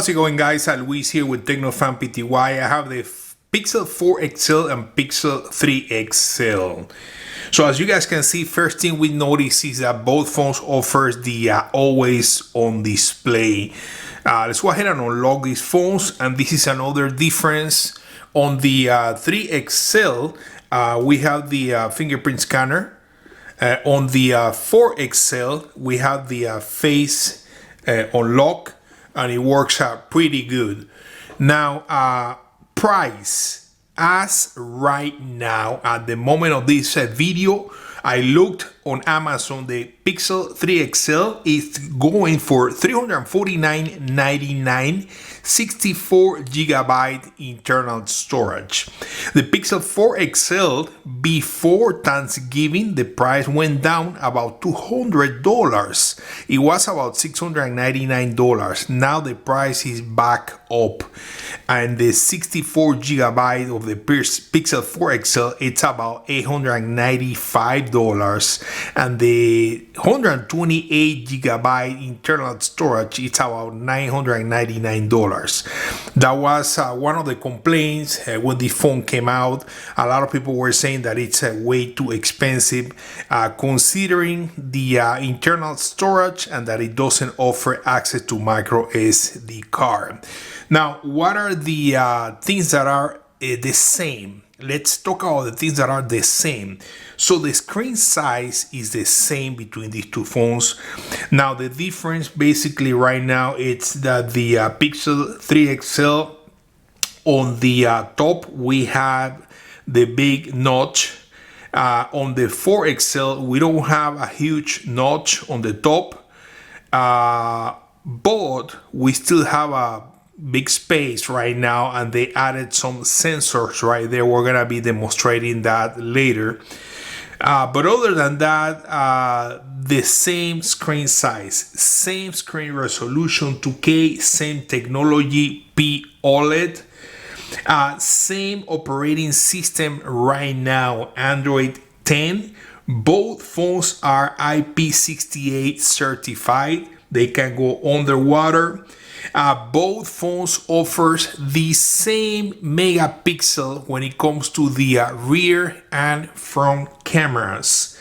How's it going, guys? Luis here with TechnoFan PTY. I have the Pixel 4 XL and Pixel 3 XL. So as you guys can see, first thing we notice is that both phones offers the always on display. Let's go ahead and unlock these phones, and this is another difference. On the 3 XL, we have the fingerprint scanner. On the 4 XL, we have the face unlock, and it works out pretty good. Now, price as right now at the moment of this video, I looked on Amazon. The Pixel 3 XL is going for $349.99, 64 gigabyte internal storage. The Pixel 4 XL, before Thanksgiving, the price went down about $200. It was about $699. Now the price is back up, and the 64 gigabyte of the Pixel 4 XL, it's about $895, and the 128 gigabyte internal storage, it's about $999. That was one of the complaints when the phone came out. A lot of people were saying that it's way too expensive, considering the internal storage, and that it doesn't offer access to micro SD card. Now, what are the things that are the same? Let's talk about the things that are the same. So the screen size is the same between these two phones. Now the difference basically right now, it's that the Pixel 3 XL, on the top we have the big notch. On the 4 XL we don't have a huge notch on the top, but we still have a big space right now, and they added some sensors right there. We're gonna be demonstrating that later. But other than that, the same screen size, same screen resolution, 2K, same technology, P OLED, same operating system right now, Android 10. Both phones are IP68 certified. They can go underwater. Both phones offers the same megapixel when it comes to the rear and front cameras.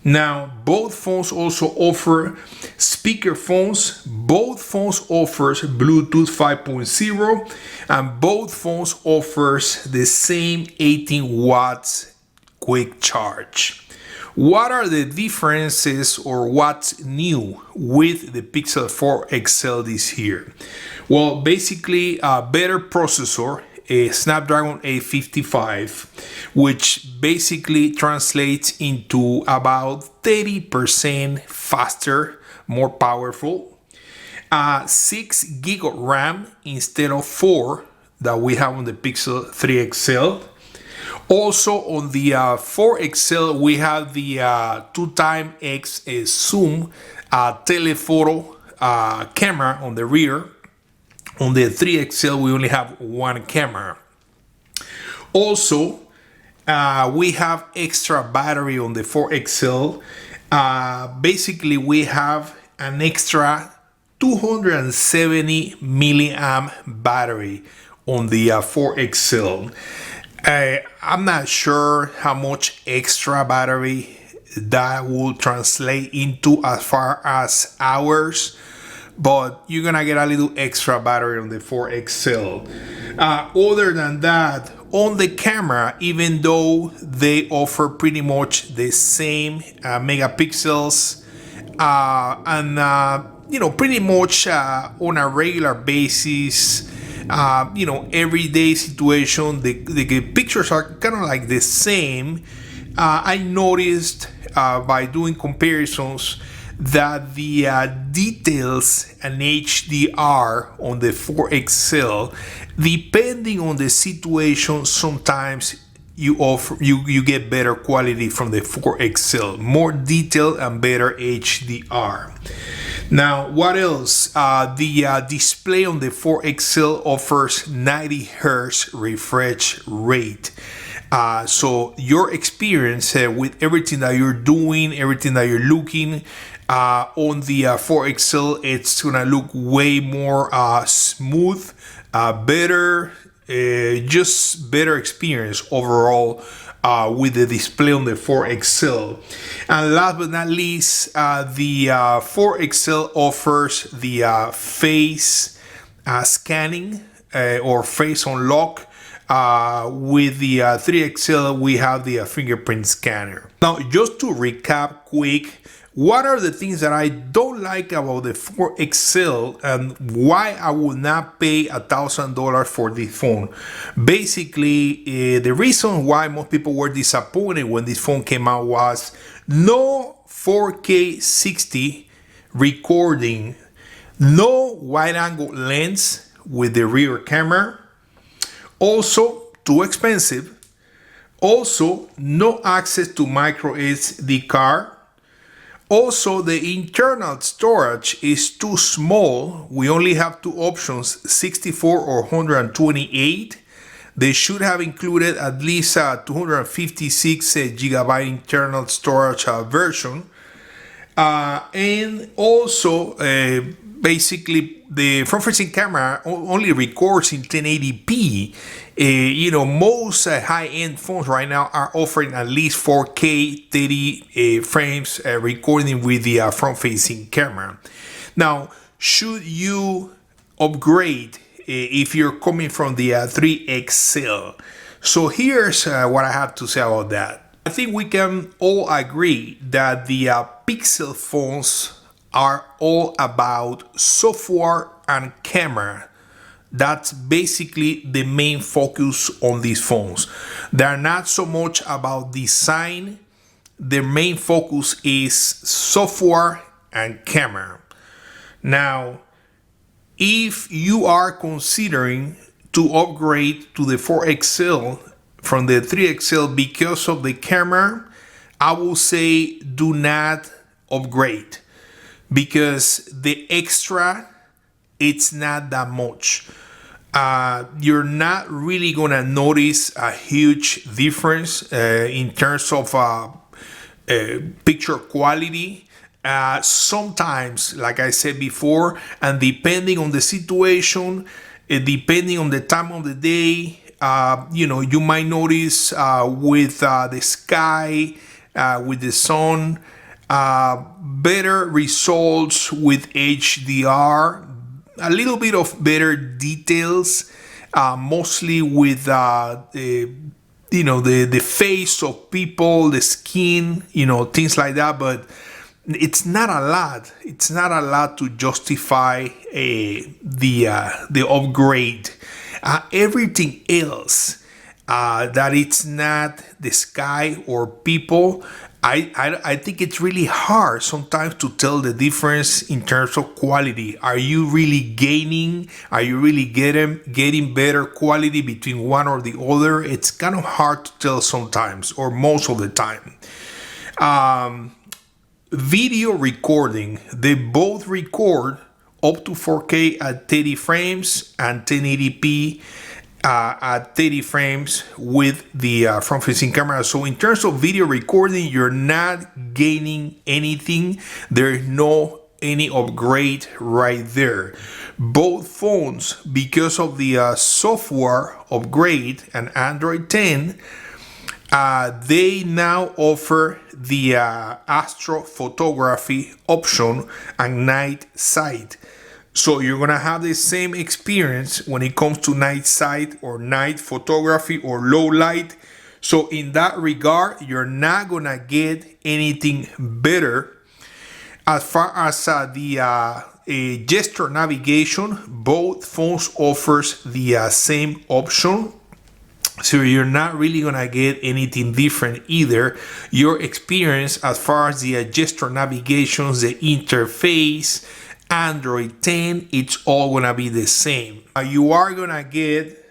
Now, both phones also offer speaker phones. Both phones offers Bluetooth 5.0, and both phones offers the same 18 watts quick charge. What are the differences, or what's new with the Pixel 4 XL this year? Well, basically a better processor, a Snapdragon 855, which basically translates into about 30% faster, more powerful. 6 gig of RAM instead of 4 that we have on the Pixel 3 XL. Also on the 4 XL, we have the 2x zoom telephoto camera on the rear. On the 3 XL, we only have one camera. Also, we have extra battery on the 4 XL. Basically, we have an extra 270 milliamp battery on the 4 XL. I'm not sure how much extra battery that will translate into as far as hours, but you're gonna get a little extra battery on the 4 XL. Other than that, on the camera, even though they offer pretty much the same megapixels, and pretty much on a regular basis, everyday situation, the pictures are kind of like the same. I noticed by doing comparisons that the details and HDR on the 4 XL, depending on the situation, sometimes you get better quality from the 4 XL, more detail and better HDR. Now, what else? The display on the 4 XL offers 90 Hz refresh rate. So your experience with everything that you're doing, everything that you're looking, On the 4XL, it's gonna look way more smooth, better, just better experience overall with the display on the 4XL. And last but not least, the 4XL offers the face scanning or face unlock. With the 3XL, we have the fingerprint scanner. Now, just to recap quick, what are the things that I don't like about the 4XL and why I would not pay $1,000 for this phone? Basically, the reason why most people were disappointed when this phone came out was no 4K 60 recording, no wide angle lens with the rear camera, also too expensive, also no access to micro SD card. Also, the internal storage is too small. We only have two options, 64 or 128. They should have included at least a 256 gigabyte internal storage version. And also, basically, the front-facing camera only records in 1080p. Most high-end phones right now are offering at least 4K 30 frames recording with the front-facing camera. Now, should you upgrade if you're coming from the 3XL? So here's what I have to say about that. I think we can all agree that the Pixel phones are all about software and camera. That's basically the main focus on these phones. They're not so much about design. Their main focus is software and camera. Now, if you are considering to upgrade to the 4XL from the 3XL because of the camera, I will say do not upgrade, because the extra, it's not that much. You're not really gonna notice a huge difference in terms of picture quality. Sometimes, like I said before, and depending on the situation, depending on the time of the day, you might notice with the sky, with the sun, better results with HDR, a little bit of better details, mostly with the face of people, the skin, things like that. But it's not a lot. It's not a lot to justify the upgrade. Everything else that it's not the sky or people, I think it's really hard sometimes to tell the difference in terms of quality. Are you really gaining? Are you really getting better quality between one or the other? It's kind of hard to tell sometimes, or most of the time. Video recording, they both record up to 4K at 30 frames and 1080p at 30 frames with the front-facing camera. So in terms of video recording, you're not gaining anything. There's no any upgrade right there. Both phones, because of the software upgrade and Android 10, they now offer the astrophotography option and night sight. So you're gonna have the same experience when it comes to night sight or night photography or low light. So in that regard, you're not gonna get anything better. As far as the gesture navigation, both phones offers the same option. So you're not really gonna get anything different either. Your experience as far as the gesture navigations, the interface, Android 10, it's all gonna be the same. You are gonna get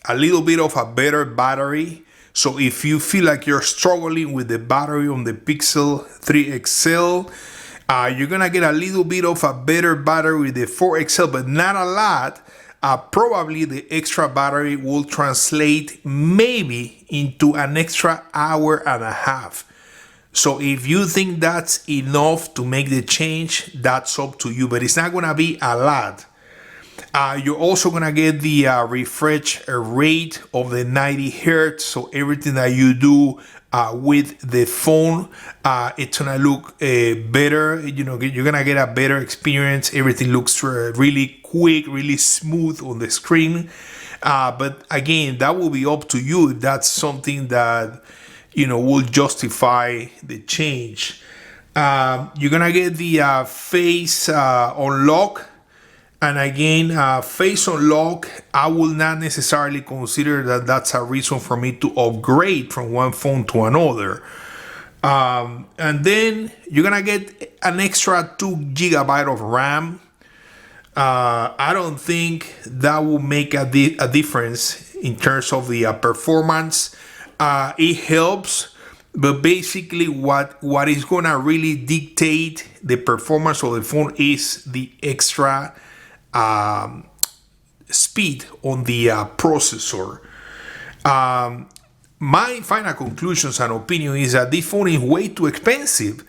a little bit of a better battery. So if you feel like you're struggling with the battery on the Pixel 3XL, you're gonna get a little bit of a better battery with the 4XL, but not a lot. Probably the extra battery will translate maybe into an extra hour and a half. So if you think that's enough to make the change, that's up to you, but it's not gonna be a lot. You're also gonna get the refresh rate of the 90 hertz. So everything that you do with the phone, it's gonna look better. You're gonna get a better experience. Everything looks really quick, really smooth on the screen. But again, that will be up to you if that's something that will justify the change. You're gonna get the face unlock. And again, face unlock, I will not necessarily consider that that's a reason for me to upgrade from one phone to another. And then you're gonna get an extra 2 GB of RAM. I don't think that will make a difference in terms of the performance. It helps, but basically what is gonna really dictate the performance of the phone is the extra speed on the processor. My final conclusions and opinion is that this phone is way too expensive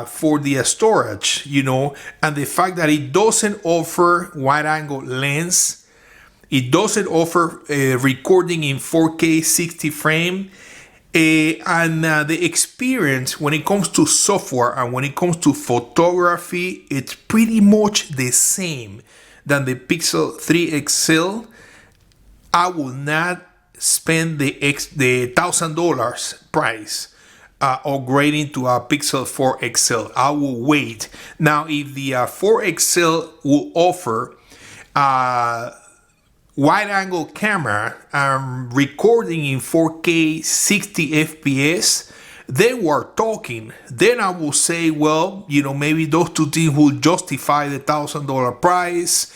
for the storage, and the fact that it doesn't offer wide-angle lens, it doesn't offer recording in 4K 60 frame, and the experience when it comes to software and when it comes to photography, it's pretty much the same than the Pixel 3 XL. I will not spend the $1,000 price upgrading to a Pixel 4 XL. I will wait. Now, if the 4 XL will offer wide-angle camera and recording in 4K 60 FPS, then we're talking. Then I will say, well, maybe those two things will justify the $1,000 price.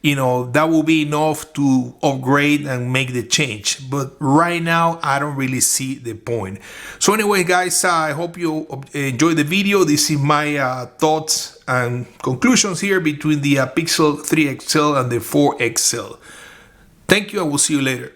That will be enough to upgrade and make the change. But right now, I don't really see the point. So anyway, guys, I hope you enjoyed the video. This is my thoughts and conclusions here between the Pixel 3 XL and the 4 XL. Thank you, and we'll see you later.